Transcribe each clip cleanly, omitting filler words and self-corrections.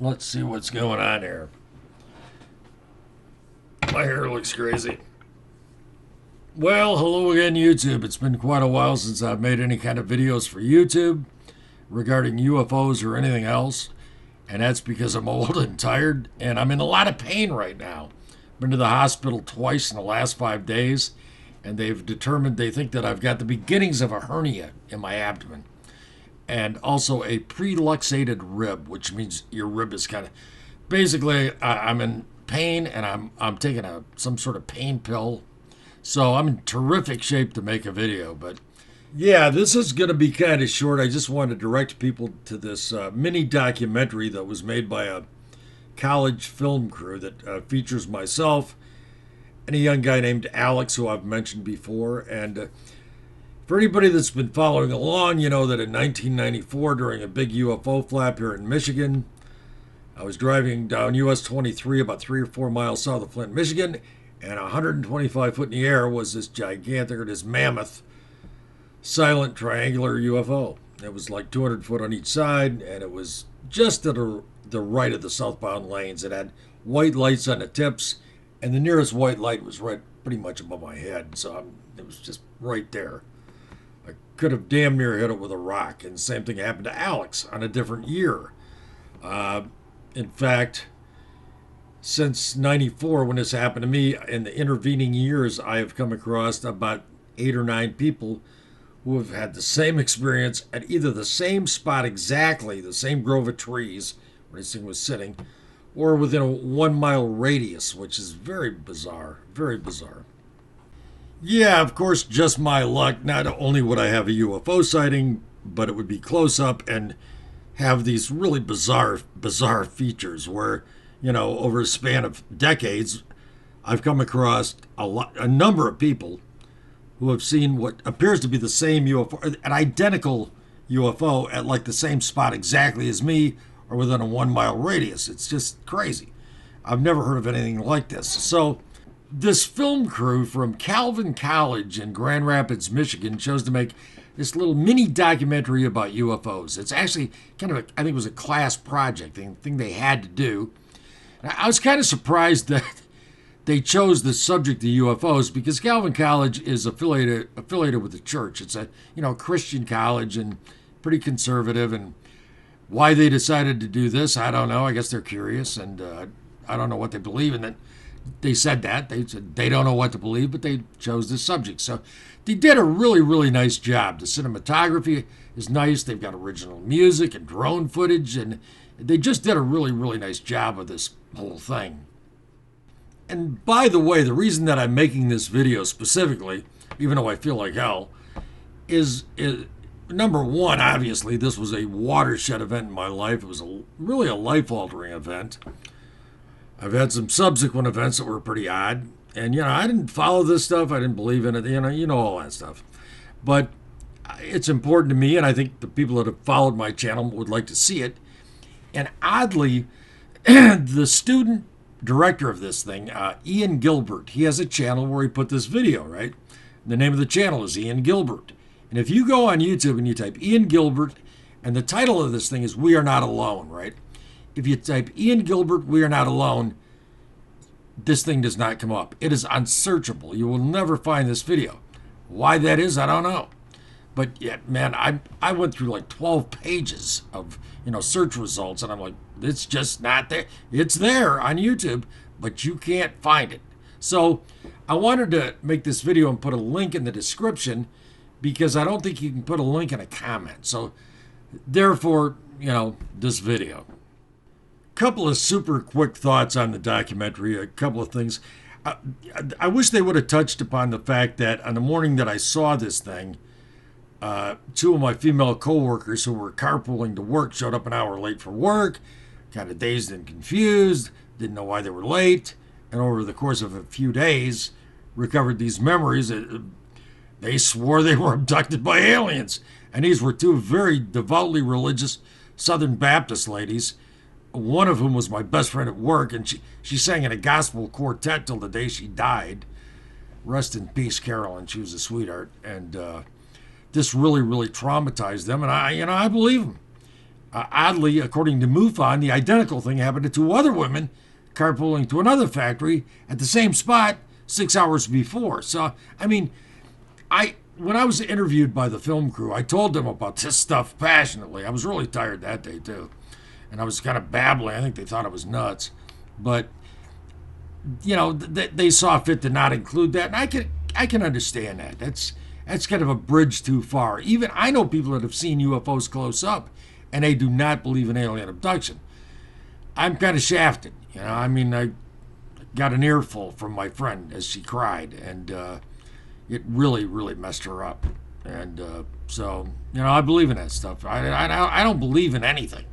Let's see what's going on here. My hair looks crazy. Well, hello again, YouTube. It's been quite a while since I've made any kind of videos for YouTube regarding UFOs or anything else. And that's because I'm old and tired, and I'm in a lot of pain right now. Been to the hospital twice in the last 5 days, and they've determined they think that I've got the beginnings of a hernia in my abdomen. And also a preluxated rib, which means your rib is kind of basically I'm in pain, and I'm taking some sort of pain pill. So I'm in terrific shape to make a video, but yeah, this is going to be kind of short. I just want to direct people to this mini documentary that was made by a college film crew that features myself and a young guy named Alex, who I've mentioned before. And for anybody that's been following along, you know that in 1994, during a big UFO flap here in Michigan, I was driving down US 23 about 3 or 4 miles south of Flint, Michigan, and 125 foot in the air was this gigantic, or this mammoth, silent triangular UFO. It was like 200 foot on each side, and it was just to the right of the southbound lanes. It had white lights on the tips, and the nearest white light was right pretty much above my head, so it was just right there. I could have damn near hit it with a rock, and the same thing happened to Alex on a different year. In fact, since 94, when this happened to me, in the intervening years, I have come across about 8 or 9 people who have had the same experience at either the same spot exactly, the same grove of trees where this thing was sitting, or within a 1 mile radius, which is very bizarre, very bizarre. Yeah, of course, just my luck. Not only would I have a UFO sighting, but it would be close up and have these really bizarre features where, you know, over a span of decades, I've come across a number of people who have seen what appears to be the same UFO, an identical UFO at like the same spot exactly as me, or within a 1 mile radius. It's just crazy. I've never heard of anything like this. So this film crew from Calvin College in Grand Rapids, Michigan, chose to make this little mini documentary about UFOs. It's actually kind of I think it was a class project, thing they had to do. And I was kind of surprised that they chose the subject of UFOs because Calvin College is affiliated with the church. It's a Christian college and pretty conservative. And why they decided to do this, I don't know. I guess they're curious, and I don't know what they believe in. That they said they don't know what to believe, but they chose this subject. So they did a really, really nice job. The cinematography is nice. They've got original music and drone footage, and they just did a really, really nice job of this whole thing. And by the way, the reason that I'm making this video specifically, even though I feel like hell, is number one, obviously, this was a watershed event in my life. It was really a life-altering event. I've had some subsequent events that were pretty odd. And, I didn't follow this stuff. I didn't believe in it. You know all that stuff. But it's important to me, and I think the people that have followed my channel would like to see it. And oddly, the student director of this thing, Ian Gilbert, he has a channel where he put this video, right? The name of the channel is Ian Gilbert. And if you go on YouTube and you type Ian Gilbert, and the title of this thing is We Are Not Alone, right? If you type Ian Gilbert, We Are Not Alone, this thing does not come up. It is unsearchable. You will never find this video. Why that is, I don't know. But yeah, man, I went through like 12 pages of search results, and I'm like, it's just not there. It's there on YouTube, but you can't find it. So I wanted to make this video and put a link in the description because I don't think you can put a link in a comment. So therefore, this video. Couple of super quick thoughts on the documentary. A couple of things. I wish they would have touched upon the fact that on the morning that I saw this thing, 2 of my female coworkers who were carpooling to work showed up an hour late for work, kind of dazed and confused, didn't know why they were late, and over the course of a few days, recovered these memories. They swore they were abducted by aliens. And these were 2 very devoutly religious Southern Baptist ladies, one of whom was my best friend at work, and she sang in a gospel quartet till the day she died. Rest in peace, Carolyn. She was a sweetheart. And this really, really traumatized them, and I believe them. Oddly, according to MUFON, the identical thing happened to two other women carpooling to another factory at the same spot 6 hours before. So, I mean, when I was interviewed by the film crew, I told them about this stuff passionately. I was really tired that day too, and I was kind of babbling. I think they thought I was nuts, but they saw fit to not include that, and I can understand that. That's kind of a bridge too far. Even I know people that have seen UFOs close up, and they do not believe in alien abduction. I'm kind of shafted. I mean, I got an earful from my friend as she cried, and it really, really messed her up. And so, I believe in that stuff. I don't believe in anything.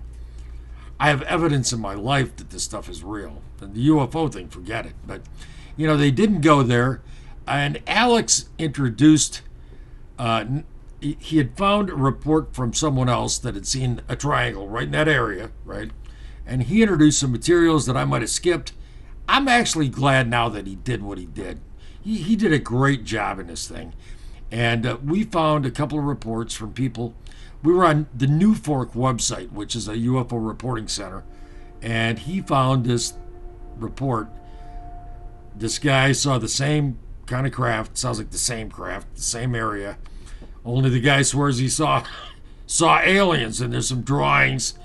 I have evidence in my life that this stuff is real. The UFO thing, forget it. But, they didn't go there. And Alex introduced, he had found a report from someone else that had seen a triangle right in that area, right? And he introduced some materials that I might have skipped. I'm actually glad now that he did what he did. He did a great job in this thing. And we found a couple of reports from people. We were on the New Fork website, which is a UFO reporting center. And he found this report. This guy saw the same kind of craft. Sounds like the same craft, the same area. Only the guy swears he saw aliens, and there's some drawings.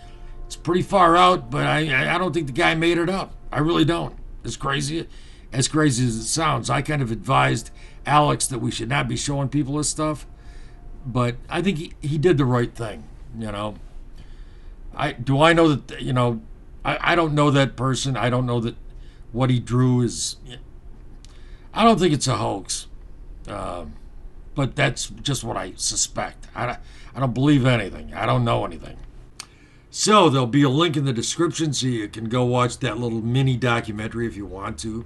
It's pretty far out, but I don't think the guy made it up. I really don't. As crazy as it sounds, I kind of advised Alex that we should not be showing people this stuff, but I think he did the right thing. I know that I don't know that person. I don't know that what he drew is. I don't think it's a hoax, but that's just what I suspect. I don't believe anything. I don't know anything. So there'll be a link in the description so you can go watch that little mini documentary if you want to.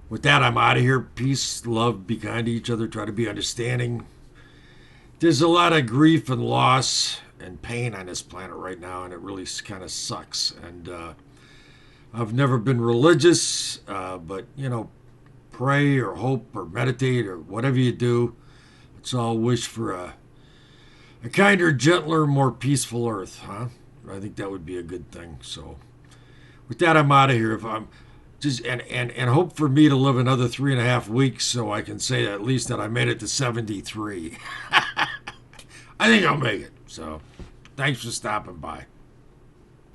With that, I'm out of here. Peace, love, be kind to each other, try to be understanding. There's a lot of grief and loss and pain on this planet right now, and it really kind of sucks. And I've never been religious, but, pray or hope or meditate or whatever you do. Let's all wish for a kinder, gentler, more peaceful earth, huh? I think that would be a good thing. So with that, I'm out of here. If I'm just and hope for me to live another 3.5 weeks so I can say at least that I made it to 73. I think I'll make it. So thanks for stopping by.